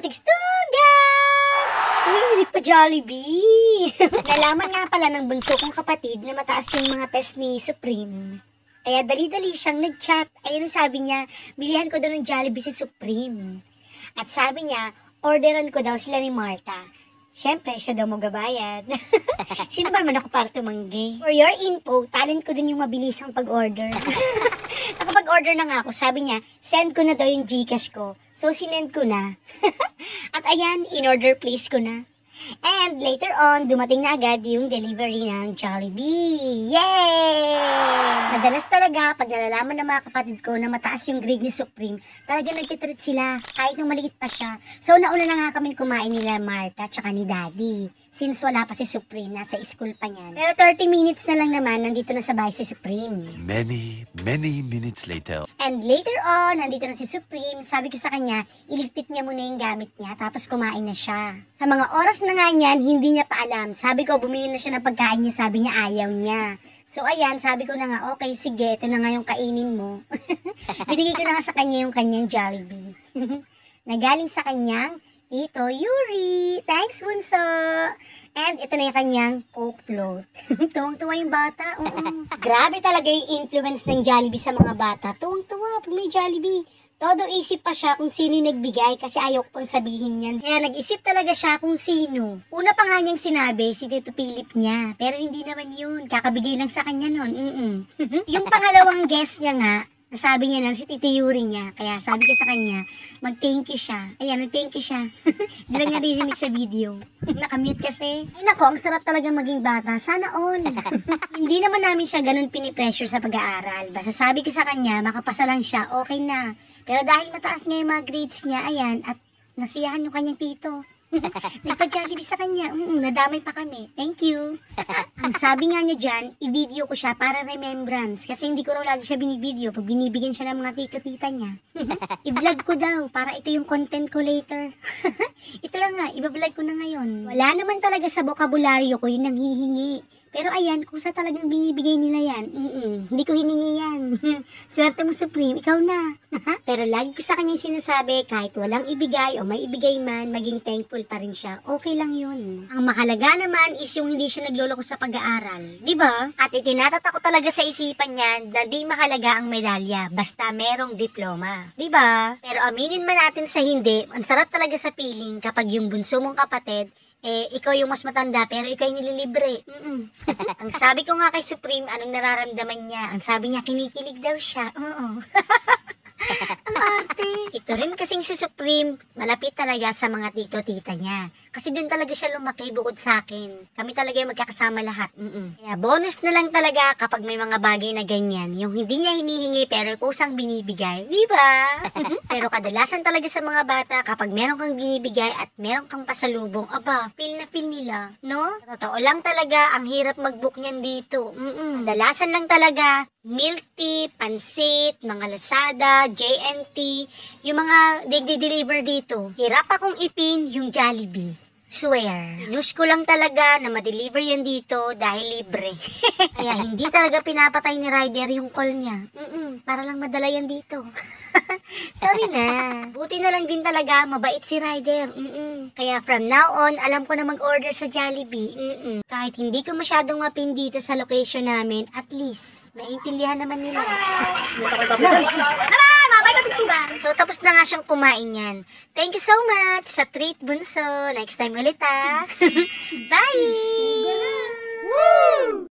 katigstugan! Uy, hindi pa Jollibee! Nalaman nga pala ng bunso kong kapatid na mataas yung mga test ni Supreme. Kaya dali-dali siyang nag-chat. Ayun sabi niya, bilihan ko daw ng Jollibee si Supreme. At sabi niya, orderan ko daw sila ni Marta. Siyempre, siya daw magabayad. Sino ba naman ako para tumanggi? For your info, talent ko din yung mabilisang pag-order. Nakapag-order na nga ako, sabi niya, send ko na daw yung Gcash ko. So, sinend ko na. At ayan, in-order place ko na. And later on, dumating na agad yung delivery ng Jollibee. Yay! Madalas talaga, pag nalalaman ng mga kapatid ko na mataas yung grade ni Supreme, talaga nagtitreat sila, kahit nung maliit pa siya. So, nauna na nga kaming kumain nila Marta tsaka ni Daddy. Since wala pa si Supreme, nasa school pa niyan. Pero 30 minutes na lang naman, nandito na sa bahay si Supreme. Many minutes later. And later on, nandito na si Supreme, sabi ko sa kanya, iligpit niya muna yung gamit niya, tapos kumain na siya. Sa mga oras na nga niyan, hindi niya pa alam. Sabi ko, bumili na siya ng pagkain niya, sabi niya ayaw niya. So ayan, sabi ko na nga, okay, sige, ito na nga yung kainin mo. Binigay ko na nga sa kanya yung kanyang Jollibee. Nagaling sa kanyang Tito Yuri. Thanks, Bunso. And ito na yung kanyang Coke float. Tuwang-tuwa yung bata. Grabe talaga yung influence ng Jollibee sa mga bata. Tuwang-tuwa pag may Jollibee. Todo isip pa siya kung sino yung nagbigay kasi ayaw ko pang sabihin yan. Kaya nag-isip talaga siya kung sino. Una pa nga niyang sinabi, si Tito Philip niya. Pero hindi naman yun. Kakabigay lang sa kanya nun. Yung pangalawang guest niya nga, nasabi niya na si Tito Yuri niya. Kaya sabi ko sa kanya, mag-thank you siya. Ayan, nag-thank you siya. Hindi lang naririnig sa video. Nakamute kasi. Ay nako, ang sarap talaga maging bata. Sana all. Hindi naman namin siya ganun pinipressure sa pag-aaral. Basta sabi ko sa kanya, makapasa lang siya, okay na. Pero dahil mataas nga yung mga grades niya, ayan, at nasiyahan yung kanyang tito. Nagpa-Jollibee sa kanya. Nadamay pa kami. Thank you. Ang sabi nga niya dyan, i-video ko siya para remembrance. Kasi hindi ko raw lagi siya binibideo pag binibigyan siya ng mga tito-tita niya. I-vlog ko daw para ito yung content ko later. Ito lang nga, i-vlog ko na ngayon. Wala naman talaga sa bokabularyo ko yung nanghihingi. Pero ayan, kusa talagang binibigay nila yan. Hindi ko hiningi yan. Swerte mo, Supreme, ikaw na. Pero lagi ko sa kanya sinasabi, kahit walang ibigay o may ibigay man, maging thankful pa rin siya. Okay lang yun. Ang mahalaga naman is yung hindi siya nagloloko sa pag-aaral. Diba? At itinatatak ko talaga sa isipan niya na di mahalaga ang medalya, basta merong diploma. Diba? Pero aminin man natin sa hindi, ang sarap talaga sa feeling kapag yung bunso mong kapatid, ikaw yung mas matanda, pero ikaw yung nililibre. Ang sabi ko nga kay Supreme, anong nararamdaman niya? Ang sabi niya, kinikilig daw siya. Ang arte. Ito rin kasing si Supreme, malapit talaga sa mga tito-tita niya. Kasi doon talaga siya lumaki bukod sa akin. Kami talaga yung magkakasama lahat. Kaya bonus na lang talaga kapag may mga bagay na ganyan. Yung hindi niya hinihingi pero kusang binibigay. Diba? Pero kadalasan talaga sa mga bata, kapag meron kang binibigay at meron kang pasalubong, aba, feel na feel nila. No? Totoo lang talaga, ang hirap mag-book niyan dito. Kadalasan lang talaga, milk tea, pansit, mga Lazada, JNT, yung mga deliver dito. Hirap akong ipin yung Jollibee. Swear. Pinush ko lang talaga na ma-deliver yan dito dahil libre. Kaya hindi talaga pinapatay ni Ryder yung call niya. Para lang madala yan dito. Sorry na. Buti na lang din talaga, mabait si Ryder. Kaya from now on, alam ko na mag-order sa Jollibee. Kahit hindi ko masyadong mapin dito sa location namin, at least, maintindihan naman nila. So, tapos na nga siyang kumain yan. Thank you so much sa treat, Bunso. Next time ulit, ha. Bye!